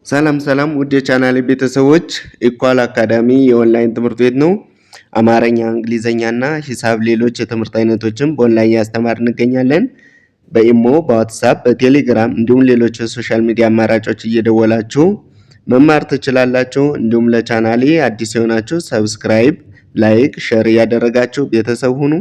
ሰላም ውድ የቻናሌ ቤተሰቦች ኢኳል አካዳሚ የኦንላይን ትምህርት ቤት ነው። አማርኛ፣ እንግሊዘኛና ሂሳብ ሌሎች የትምህርት አይነቶችን በኦንላይን ያስተማር እንገኛለን። በኢሞ፣ በዋትስአፕ፣ በቴሌግራም እንዲሁም ሌሎች የሶሻል ሚዲያ አማራጮች እየደወላችሁ መማር ትችላላችሁ። እንዲሁም ለቻናሌ አዲስ የሆናችሁ ሰብስክራይብ፣ ላይክ፣ ሼር እያደረጋችሁ ቤተሰብ ሁኑ።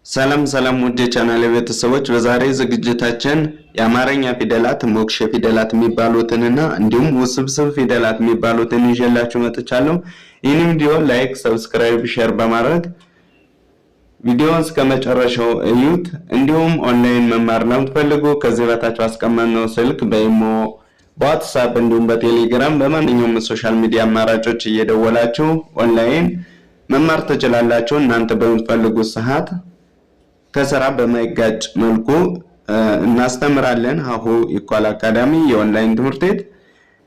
ሰላም ውድ የቻናሌ ቤተሰቦች በዛሬ ዝግጅታችን የአማርኛ ፊደላት ሞክሼ ፊደላት የሚባሉትንና እንዲሁም ውስብስብ ፊደላት የሚባሉትን ይዤላችሁ መጥቻለሁ። ይህንን ቪዲዮ ላይክ፣ ሰብስክራይብ፣ ሼር በማድረግ ቪዲዮውን እስከ መጨረሻው እዩት። እንዲሁም ኦንላይን መማር ለምትፈልጉ ከዚህ በታች አስቀመጥነው ስልክ በኢሞ፣ በዋትስአፕ እንዲሁም በቴሌግራም በማንኛውም ሶሻል ሚዲያ አማራጮች እየደወላችሁ ኦንላይን መማር ትችላላችሁ። እናንተ በምትፈልጉት ሰዓት ከስራ በማይጋጭ መልኩ እናስተምራለን። ሀሁ ኢኳል አካዳሚ የኦንላይን ትምህርት ቤት።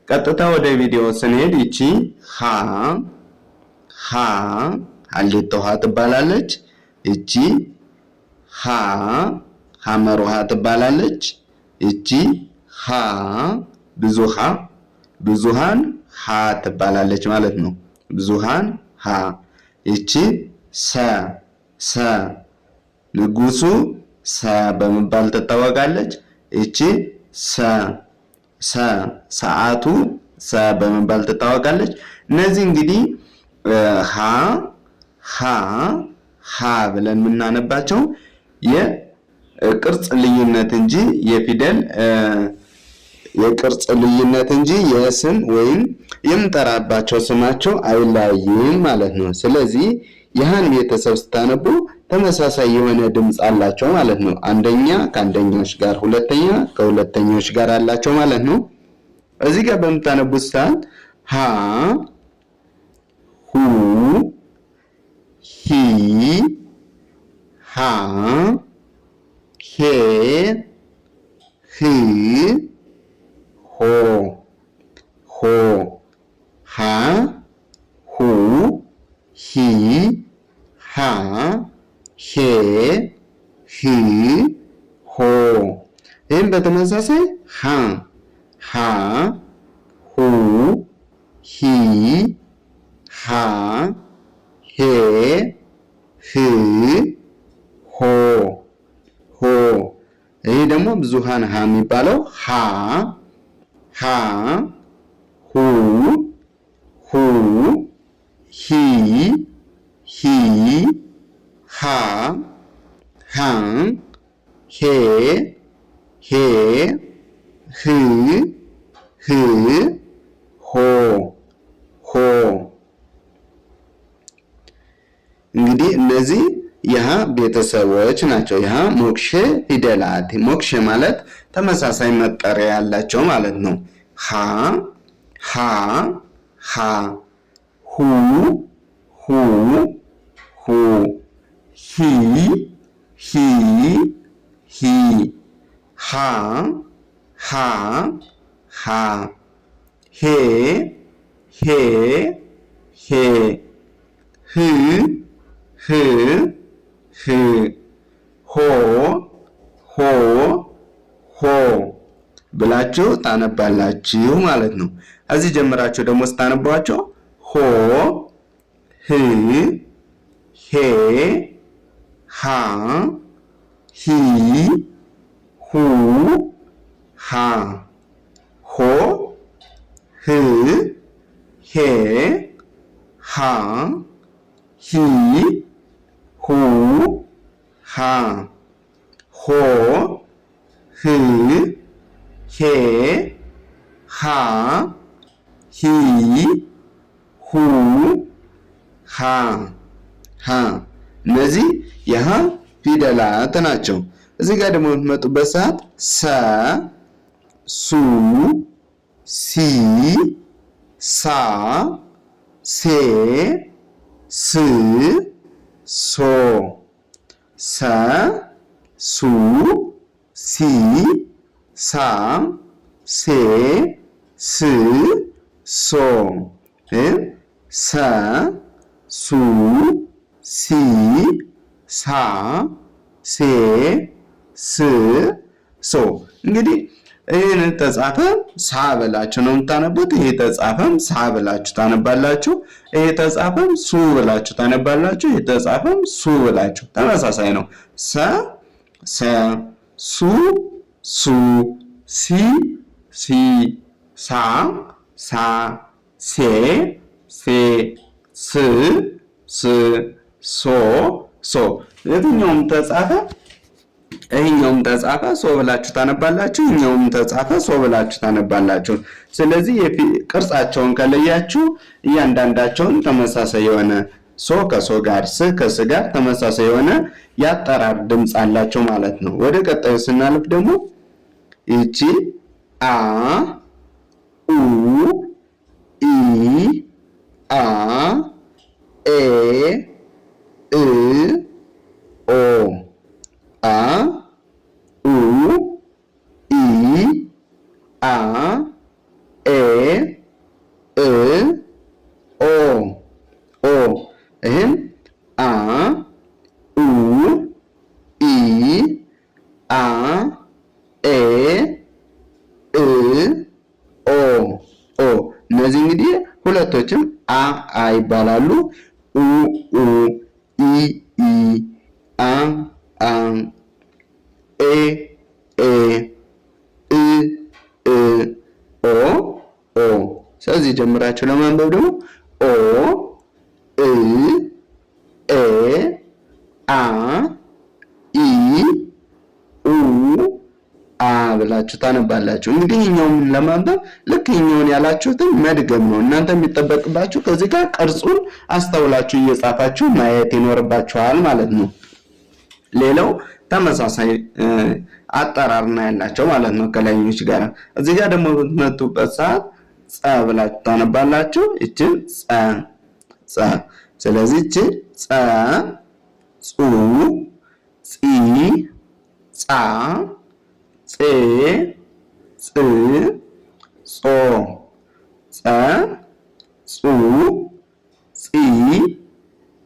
ቀጥታ ወደ ቪዲዮ ስንሄድ ይቺ ሀ ሀሌታ ውሃ ትባላለች። ይቺ ሀመር ውሃ ትባላለች። ይቺ ብዙሃን ሀ ትባላለች ማለት ነው። ብዙሃን ሀ። ይቺ ሰ ንጉሱ ሰ በመባል ትታወቃለች። እቺ ሰዓቱ ሰ በመባል ትታወቃለች። እነዚህ እንግዲህ ሀ ብለን የምናነባቸው የቅርጽ ልዩነት እንጂ የፊደል የቅርጽ ልዩነት እንጂ የስም ወይም የምንጠራባቸው ስማቸው አይለያይም ማለት ነው። ስለዚህ ይህን ቤተሰብ ስታነቡ ተመሳሳይ የሆነ ድምጽ አላቸው ማለት ነው። አንደኛ ከአንደኛዎች ጋር፣ ሁለተኛ ከሁለተኛዎች ጋር አላቸው ማለት ነው። እዚህ ጋር በምታነቡት ሰዓት ሁ ሂ ሃ ሄ ህ ሆ ሃ ሁ ሂ ሃ ሄ ህ ሆ። ይህም በተመሳሳይ ሃ ሁ ሂ ሃ ሄ ህ ሆ። ይህ ደግሞ ብዙሃን ሀ የሚባለው ሃ ሁ ሂ ሃ ሄ ህ ሆ። እንግዲህ እነዚህ የሀ ቤተሰቦች ናቸው። የሀ ሞክሼ ፊደላት። ሞክሼ ማለት ተመሳሳይ መጠሪያ ያላቸው ማለት ነው። ሃ ሁ ሂ ሃ ሄ ህ ሆ ብላችሁ ታነባላችሁ ማለት ነው። እዚህ ጀምራችሁ ደግሞ ስታነቧቸው ሆ ህ ሄ ሃ ሂ ሁ ሃ ሆ ህ ሄ ሃ ሂ ሁ ሃ ሆ ህ ሄ ሃ ሂ ሁ ሃ። እነዚህ የሀ ፊደላት ናቸው። እዚህ ጋር ደግሞ የምትመጡበት ሰዓት ሱ ሲ ሳ ሴ ስ ሶ ሱ ሲ ሳ ሴ ስ ሶ ሱ ሲ ሳ ሴ ስ ሶ። እንግዲህ ይሄን ተጻፈ ሳ ብላችሁ ነው የምታነቡት። ይሄ ተጻፈም ሳ ብላችሁ ታነባላችሁ። ይሄ ተጻፈም ሱ ብላችሁ ታነባላችሁ። ይሄ ተጻፈም ሱ ብላችሁ ተመሳሳይ ነው። ሰ ሰ፣ ሱ ሱ፣ ሲ ሲ፣ ሳ ሳ፣ ሴ ሴ፣ ስ ስ፣ ሶ ሶ። የትኛውም ተጻፈ ይሄኛውም ተጻፈ ሶ ብላችሁ ታነባላችሁ። ይሄኛውም ተጻፈ ሶ ብላችሁ ታነባላችሁ። ስለዚህ ቅርጻቸውን ከለያችሁ እያንዳንዳቸውን ተመሳሳይ የሆነ ሶ ከሶ ጋር፣ ስ ከስ ጋር ተመሳሳይ የሆነ ያጠራር ድምፅ አላቸው ማለት ነው። ወደ ቀጣዩ ስናልፍ ደግሞ ይቺ አ ኡ ኢ አ ኤ እ ኦ አ ኡ ኢ አ ኤ እ ኦ ኦ። ይህም አ ኡ ኢ አ ኤ እ ኦ ኦ። እነዚህ እንግዲህ ሁለቶችም አ ይባላሉ። ኡ ኡ ኢ ኢ አ አ ኤ ኤ እ እ ኦ ኦ። ስለዚህ ጀምራችሁ ለማንበብ ደግሞ ኦ እ ኤ አ ኢ ኡ አ ብላችሁ ታነባላችሁ። እንግዲህ ይሄኛውን ለማንበብ ልክ ይሄኛውን ያላችሁትን መድገም ነው እናንተ የሚጠበቅባችሁ። ከዚህ ጋር ቅርጹን አስተውላችሁ እየጻፋችሁ ማየት ይኖርባችኋል ማለት ነው። ሌላው ተመሳሳይ አጠራር ነው ያላቸው ማለት ነው ከላይኞች ጋር። እዚህ ጋር ደግሞ በምትመጡበት ሰዓት ጸ ብላችሁ ታነባላችሁ። እቺን ጸ ጸ። ስለዚህ እቺ ጸ ጹ ጺ ጻ ጼ ጽ ጾ ጸ ጹ ጺ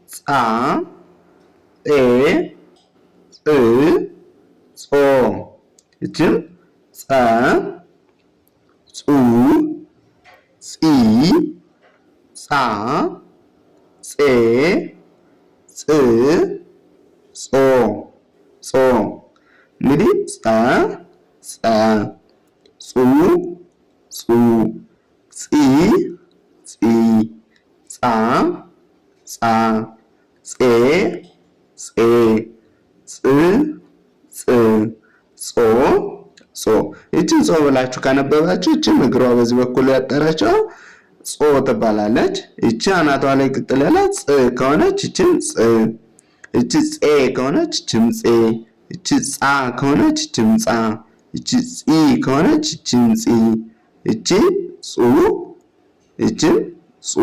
ጻ ጼ ጽ ጾ። እችም ጸ ጹ ጺ ጻ ጼ ጽ ጾ ጾ። እንግዲህ ጸ ጸ ጹ ጹ ጺ ጺ ጻ ጻ ጼ ጼ ጽ ጽ ጾ ጾ። እቺን ጾ ብላችሁ ካነበባችሁ እቺ እግሯ በዚህ በኩል ያጠረችው ጾ ትባላለች። እቺ አናቷ ላይ ቅጥል ያላት ጽ ከሆነች እቺን ጽ፣ እቺ ጼ ከሆነች እቺም ጼ፣ እቺ ጻ ከሆነች እቺም ጻ፣ እቺ ጺ ከሆነች እቺም ጺ፣ እቺ ጹ፣ እቺም ጹ፣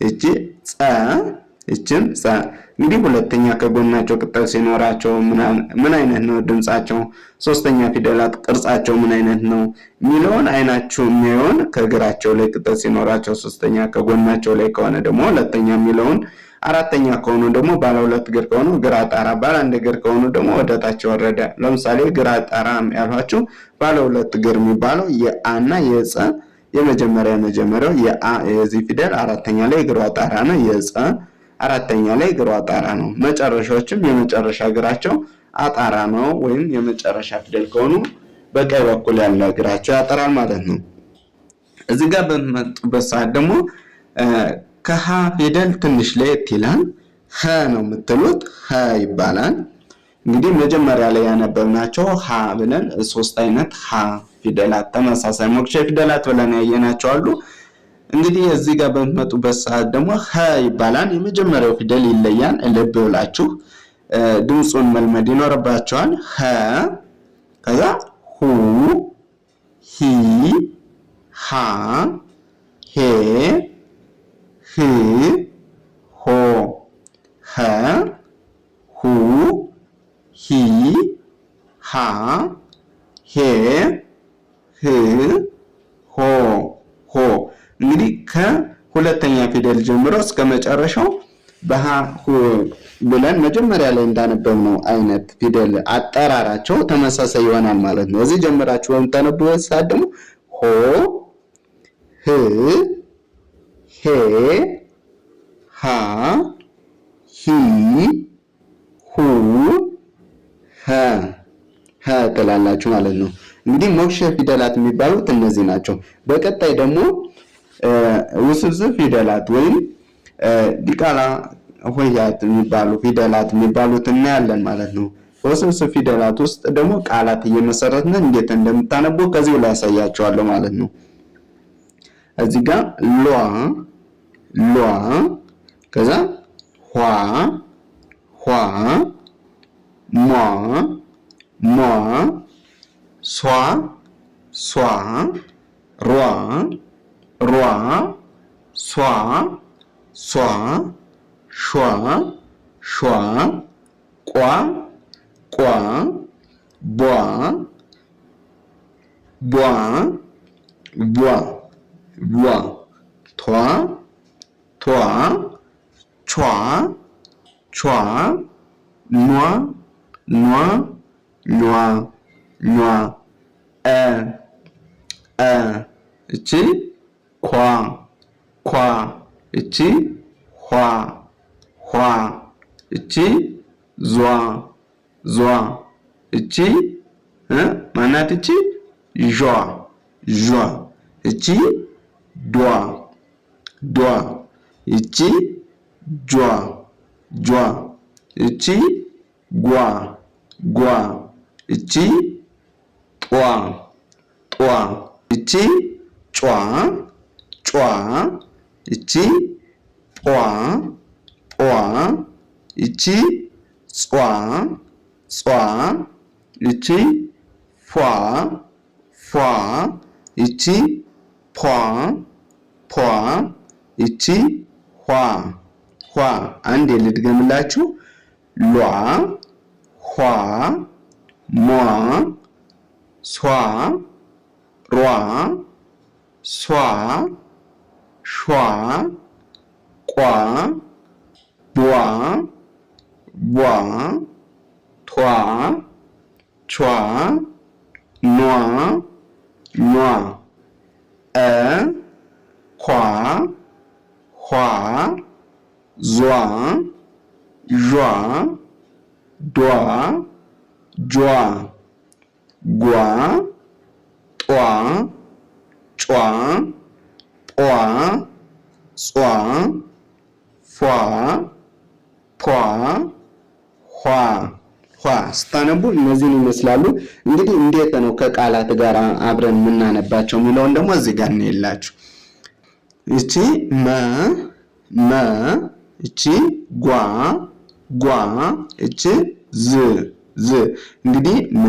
እቺ ጸ፣ እቺም ጸ። እንግዲህ ሁለተኛ ከጎናቸው ቅጠል ሲኖራቸው ምን አይነት ነው ድምጻቸው፣ ሶስተኛ ፊደላት ቅርጻቸው ምን አይነት ነው የሚለውን አይናችሁ የሚሆን ከግራቸው ላይ ቅጠል ሲኖራቸው ሶስተኛ፣ ከጎናቸው ላይ ከሆነ ደግሞ ሁለተኛ የሚለውን፣ አራተኛ ከሆኑ ደግሞ ባለ ሁለት እግር ከሆኑ ግራ ጣራ፣ ባለ አንድ እግር ከሆኑ ደግሞ ወደታች ወረደ። ለምሳሌ ግራ ጣራ ያልኋችሁ ባለ ሁለት እግር የሚባለው የአና የጸ የመጀመሪያው የአ የዚህ ፊደል አራተኛ ላይ እግሯ ጣራ ነው። የጸ አራተኛ ላይ እግሯ ጣራ ነው። መጨረሻዎችም የመጨረሻ እግራቸው አጣራ ነው። ወይም የመጨረሻ ፊደል ከሆኑ በቀኝ በኩል ያለ እግራቸው ያጠራል ማለት ነው። እዚህ ጋር በመጡበት ሰዓት ደግሞ ከሀ ፊደል ትንሽ ለየት ይላል። ሀ ነው የምትሉት፣ ሀ ይባላል። እንግዲህ መጀመሪያ ላይ ያነበብናቸው ሀ ብለን ሶስት አይነት ሀ ፊደላት ተመሳሳይ ሞክሼ ፊደላት ብለን ያየናቸው አሉ። እንግዲህ እዚህ ጋር በመጡበት ሰዓት ደግሞ ሀ ይባላል። የመጀመሪያው ፊደል ይለያል። ልብ ብላችሁ ድምጹን መልመድ ይኖርባቸዋል። ሀ ከዛ ሁ ሂ ሃ ሄ ህ ሆ ሀ ሁ ሂ ሃ ሄ ህ ሆ ሆ። እንግዲህ ከሁለተኛ ፊደል ጀምሮ እስከ መጨረሻው ብለን መጀመሪያ ላይ እንዳነበብነው አይነት ፊደል አጠራራቸው ተመሳሳይ ይሆናል ማለት ነው። እዚህ ጀምራችሁ በምታነቡበት ሰዓት ደግሞ ሆ፣ ህ፣ ሄ፣ ሃ፣ ሂ፣ ሁ፣ ሀ ትላላችሁ ማለት ነው። እንግዲህ ሞክሸ ፊደላት የሚባሉት እነዚህ ናቸው። በቀጣይ ደግሞ ውስብስብ ፊደላት ወይም ዲቃላ ሆሄያት የሚባሉ ፊደላት የሚባሉት እናያለን ማለት ነው። ውስብስብ ፊደላት ውስጥ ደግሞ ቃላት እየመሰረትን እንዴት እንደምታነቡ ከዚሁ ላይ ያሳያቸዋለሁ ማለት ነው። እዚህ ጋር ሏ፣ ከዛ ኋ፣ ሟ፣ ሷ፣ ሯ፣ ሷ፣ ሿ፣ ቋ፣ ቧ፣ ቷ፣ ቿ፣ ኗ፣ እቺ ኳ፣ እቺ ኋ፣ እቺ ዟ፣ እቺ ማናት? እቺ ዣ፣ እቺ ዷ፣ እቺ ጇ፣ እቺ ጓ፣ እቺ ጧ፣ እቺ ጯ፣ እቺ ጧ፣ እቺ ጿ፣ እቺ ፏ፣ እቺ ፖ፣ እቺ ኋ። አንዴ ልድገምላችሁ። ሏ፣ ኋ፣ ሟ፣ ሷ፣ ሯ፣ ሷ፣ ሿ፣ ቋ፣ ቧ፣ ቷ፣ ቿ፣ ኗ፣ ኳ፣ ኋ፣ ዟ፣ ዷ፣ ጇ፣ ጓ፣ ጧ፣ ጯ፣ ጧ፣ ጿ፣ ፏ፣ ፖ፣ ኋ ስታነቡ እነዚህን ይመስላሉ። እንግዲህ እንዴት ነው ከቃላት ጋር አብረን የምናነባቸው የሚለውን ደግሞ እዚህ ጋር እንየላችሁ። እቺ መ፣ እቺ ጓ፣ እቺ ዝ። እንግዲህ መ፣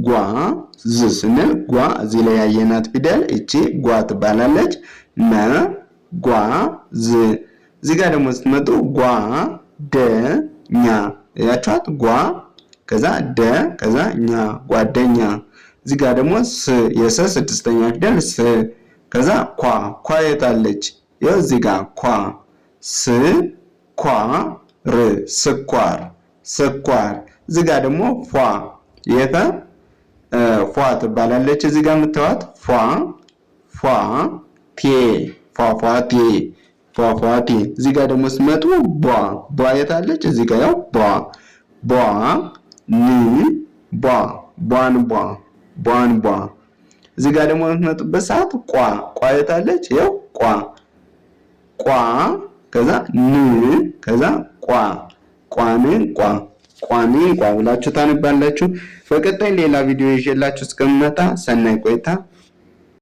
ጓ፣ ዝ ስንል ጓ እዚህ ላይ ያየናት ፊደል እቺ ጓ ትባላለች። መ፣ ጓ፣ ዝ። እዚህ ጋር ደግሞ ስትመጡ ጓ፣ ደ፣ ኛ ያቻት ጓ ከዛ ደ ከዛ ኛ ጓደኛ። እዚህ ጋር ደግሞ ስ የሰ ስድስተኛ ፊደል ስ ከዛ ኳ የታለች? ይኸው እዚህ ጋር ኳ ስ ኳ ር ስኳር። እዚህ ጋር ደግሞ ፏ የፈ ፏ ትባላለች። እዚህ ጋር የምታዩት ፏ ቴ ፏፏቴ። እዚህ ጋር ደግሞ ስመጡ ቧ የታለች? እዚህ ጋር ያው ቧ ን ቧንቧ። እዚህ ጋር ደግሞ የምትመጡበት ሰዓት ቋ የታለች? ያው ቋ ከዛ ን ከዛ ቋንቋ ብላችሁ ታነባላችሁ። በቀጣይ ሌላ ቪዲዮ ይዤላችሁ እስከምመጣ ሰናይ ቆይታ